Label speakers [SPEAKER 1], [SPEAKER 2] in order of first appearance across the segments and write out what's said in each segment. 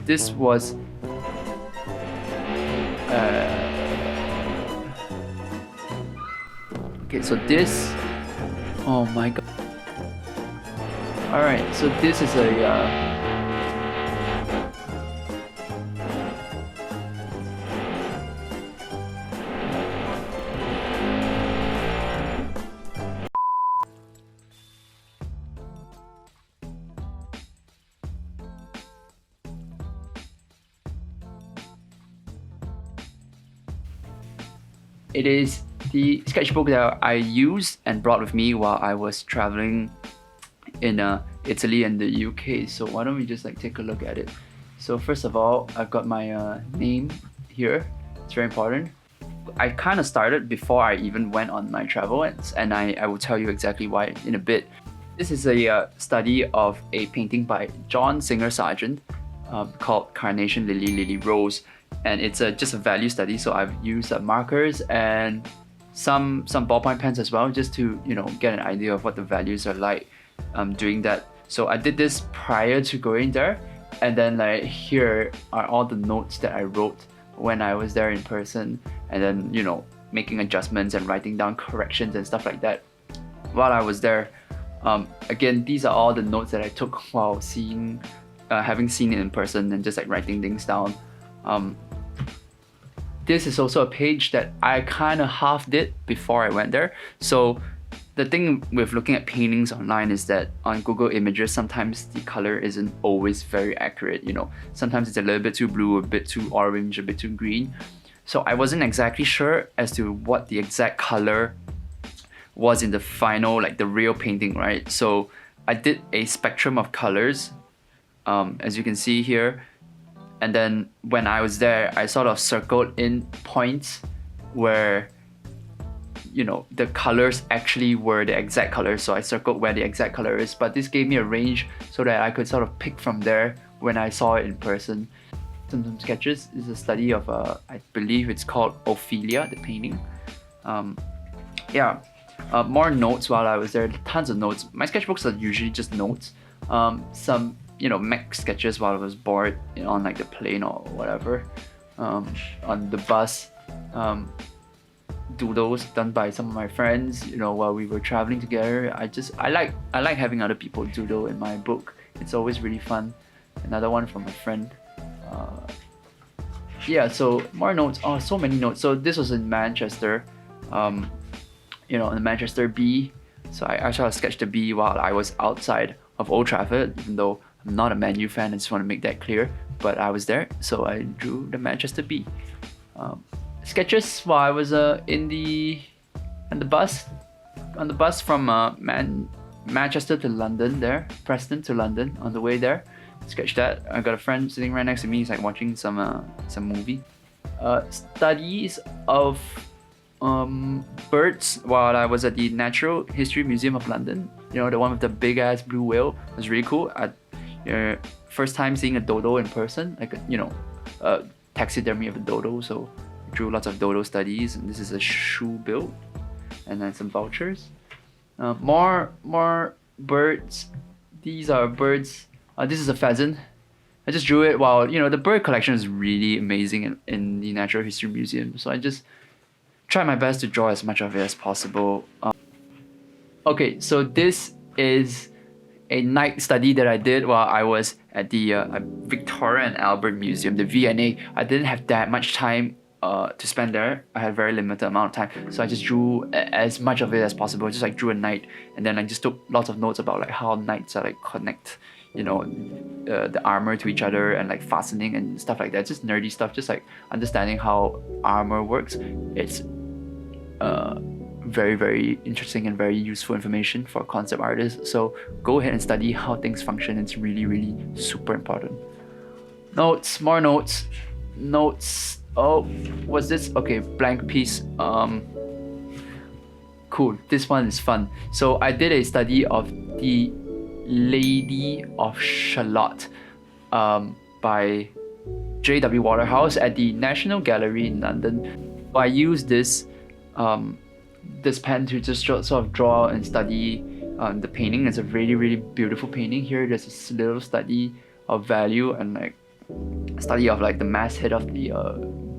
[SPEAKER 1] This was okay. So this, oh my god. All right, so this is a it is the sketchbook that I used and brought with me while I was traveling in Italy and the UK. So why don't we just like take a look at it. So first of all, I've got my name here. It's very important. I kind of started before I even went on my travel, and I will tell you exactly why in a bit. This is a study of a painting by Singer Sargent called Carnation Lily Lily Rose, and it's just a value study. So I've used markers and some ballpoint pens as well, just to get an idea of what the values are like doing that. So I did this prior to going there, and then like here are all the notes that I wrote when I was there in person, and then making adjustments and writing down corrections and stuff like that while I was there. Again, these are all the notes that I took while having seen it in person and just like writing things down. This is also a page that I kind of half did before I went there. So the thing with looking at paintings online is that on Google Images, sometimes the color isn't always very accurate. Sometimes it's a little bit too blue, a bit too orange, a bit too green. So I wasn't exactly sure as to what the exact color was in the final, like the real painting, right? So I did a spectrum of colors, as you can see here. And then when I was there, I sort of circled in points where the colors actually were the exact color. So I circled where the exact color is, but this gave me a range so that I could sort of pick from there when I saw it in person. Some sketches is a study of I believe it's called Ophelia, the painting. More notes while I was there, tons of notes. My sketchbooks are usually just notes. Some mech sketches while I was bored on like the plane or whatever, on the bus. Doodles done by some of my friends while we were traveling together. I like having other people doodle in my book. It's always really fun. Another one from a friend. So more notes. Oh, so many notes. So this was in Manchester, in the Manchester B. So I sort of sketched the B while I was outside of Old Trafford, even though I'm not a Man U fan. I just want to make that clear. But I was there, so I drew the Manchester B. Sketches while I was on the bus from Manchester to London there, Preston to London on the way there. Sketched that. I got a friend sitting right next to me. He's like watching some movie. Studies of birds while I was at the Natural History Museum of London. The one with the big ass blue whale. It was really cool. First time seeing a dodo in person, like a taxidermy of a dodo. So I drew lots of dodo studies, and this is a shoe build, and then some vultures. More birds. These are birds. This is a pheasant. I just drew it while the bird collection is really amazing in the Natural History Museum. So I just try my best to draw as much of it as possible. Okay, so this is a night study that I did while I was at the Victoria and Albert Museum, the V&A. I didn't have that much time to spend there. I had a very limited amount of time, so I just drew as much of it as possible. Just like drew a knight, and then I just took lots of notes about like how knights are like connect, the armor to each other, and like fastening and stuff like that. Just nerdy stuff, just like understanding how armor works. It's very, very interesting and very useful information for concept artists. So go ahead and study how things function. It's really, really super important. Notes, more notes. Oh, what's this? Okay, blank piece. Cool, this one is fun. So I did a study of the Lady of Shalott by J.W. Waterhouse at the National Gallery in London. I used this pen to just sort of draw and study the painting. It's a really, really beautiful painting. Here there's this little study of value and like study of like the masthead of the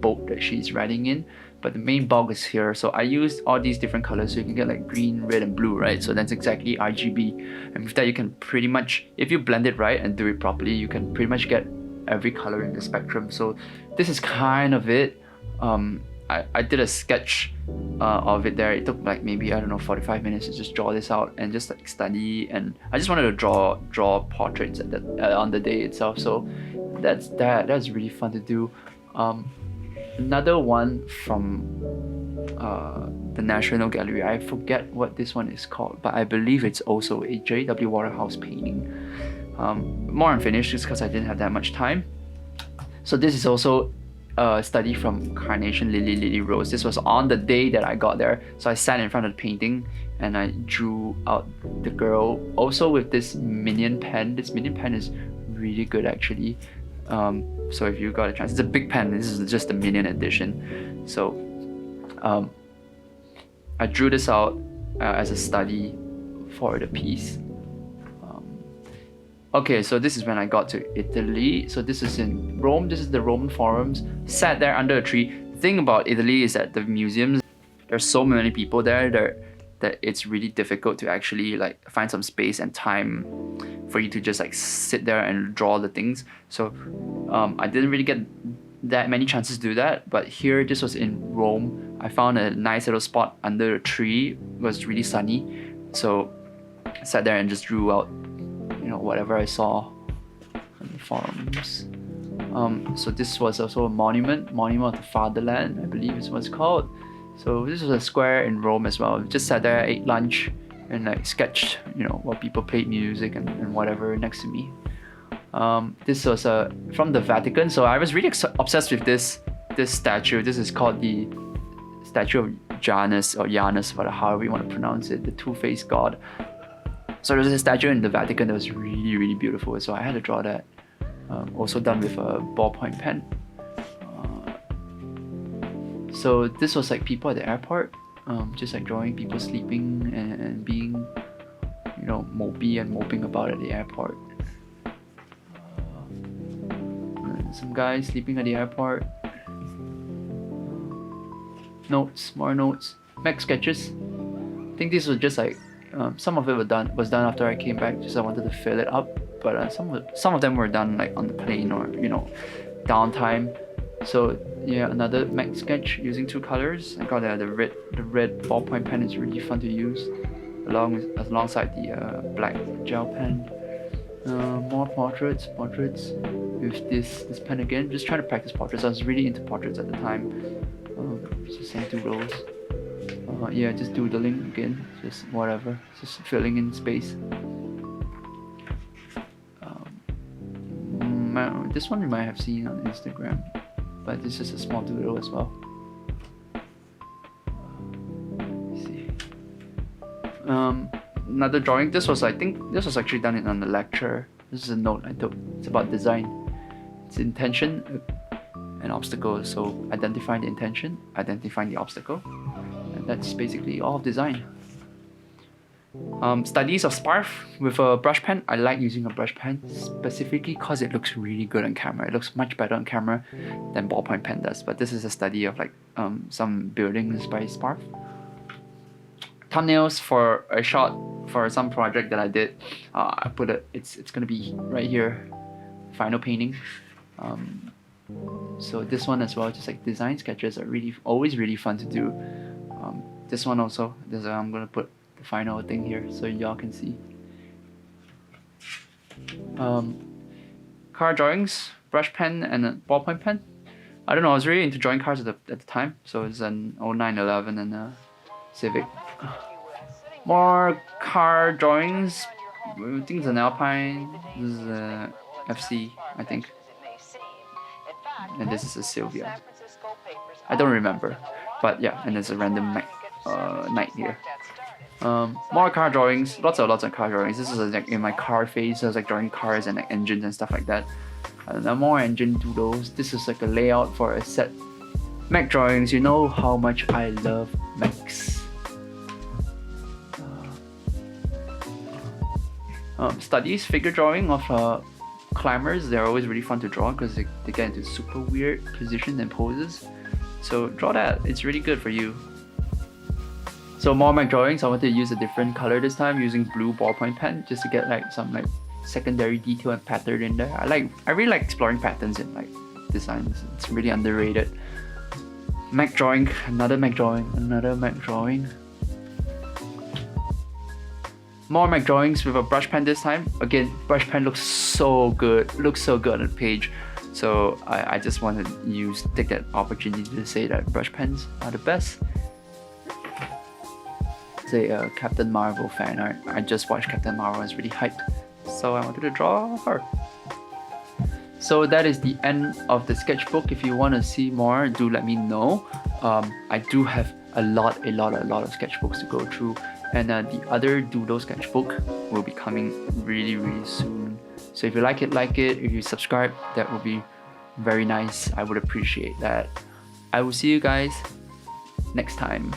[SPEAKER 1] boat that she's riding in, but the main bulk is here. So I used all these different colors, so you can get like green, red, and blue, right? So that's exactly RGB, and with that you can pretty much, if you blend it right and do it properly, you can pretty much get every color in the spectrum. So this is kind of it. I did a sketch of it there. It took like maybe, I don't know, 45 minutes to just draw this out and just like study, and I just wanted to draw portraits at on the day itself. So that's really fun to do. Another one from the National Gallery, I forget what this one is called, but I believe it's also a J.W. Waterhouse painting. More unfinished just because I didn't have that much time. So this is also a study from Carnation Lily Rose. This was on the day that I got there, so I sat in front of the painting and I drew out the girl, also with this minion pen. This minion pen is really good actually. So if you got a chance, it's a big pen. This is just the minion edition. So I drew this out as a study for the piece. Okay, so this is when I got to Italy. So this is in Rome. This is the Roman forums. Sat there under a tree. The thing about Italy is that the museums, there's so many people there that it's really difficult to actually like find some space and time for you to just like sit there and draw the things. So I didn't really get that many chances to do that. But here, this was in Rome. I found a nice little spot under a tree. It was really sunny. So I sat there and just drew out, you know, whatever I saw on the forums. So this was also a monument of the fatherland, I believe is what it's called. So this was a square in Rome as well. Just sat there, ate lunch, and like sketched, you know, while people played music and whatever next to me. This was from the Vatican, so I was really obsessed with this statue. This is called the statue of Janus, or Janus, however you want to pronounce it, the two-faced god. So there's a statue in the Vatican that was really, really beautiful, so I had to draw that. Also done with a ballpoint pen. So this was like people at the airport, just like drawing people sleeping and being, you know, mopey and moping about at the airport. Some guys sleeping at the airport. Notes, more notes. Mech sketches. I think these were just like some of it was done after I came back, just I wanted to fill it up. But some of them were done like on the plane or, you know, downtime. So yeah, another mech sketch using two colors. I got the red ballpoint pen is really fun to use, alongside the black gel pen. More portraits with this pen again. Just trying to practice portraits. I was really into portraits at the time. Just some doodles. Yeah, just doodling again. Just whatever. Just filling in space. This one you might have seen on Instagram, but this is a small doodle as well. Let's see. Another drawing. I think this was actually done on the lecture. This is a note I took. It's about design. It's intention and obstacle. So identifying the intention, identifying the obstacle, and that's basically all of design. Studies of sparf with a brush pen. I like using a brush pen specifically because it looks really good on camera. It looks much better on camera than ballpoint pen does. But this is a study of like some buildings by sparf. Thumbnails for a shot for some project that I did. I put it's gonna be right here. Final painting. So this one as well, just like design sketches are always really fun to do. This one also. I'm gonna put the final thing here so y'all can see. Car drawings, brush pen and a ballpoint pen. I don't know, I was really into drawing cars at the time, so it's an 0911 and a Civic. More car drawings. I think it's an Alpine. This is a FC, I think. And this is a Sylvia. I don't remember, but yeah, and there's a random night here. More car drawings, lots of car drawings. This is like in my car phase, so I was like drawing cars and like engines and stuff like that. And more engine doodles. This is like a layout for a set. Mech drawings, you know how much I love mechs. Studies, figure drawing of climbers, they're always really fun to draw because they get into super weird positions and poses. So draw that, it's really good for you. So more of my drawings, I wanted to use a different color this time, using blue ballpoint pen just to get like some like secondary detail and pattern in there. I really like exploring patterns in like designs. It's really underrated. Mech drawing, another mech drawing, another mech drawing. More mech drawings with a brush pen this time. Again, brush pen looks so good on the page. So I just want to take that opportunity to say that brush pens are the best. Say Captain Marvel fan art. I just watched Captain Marvel, I was really hyped. So I wanted to draw her. So that is the end of the sketchbook. If you want to see more, do let me know. I do have a lot of sketchbooks to go through, and the other doodle sketchbook will be coming really soon. So if you like it, if you subscribe, that would be very nice. I would appreciate that. I will see you guys next time.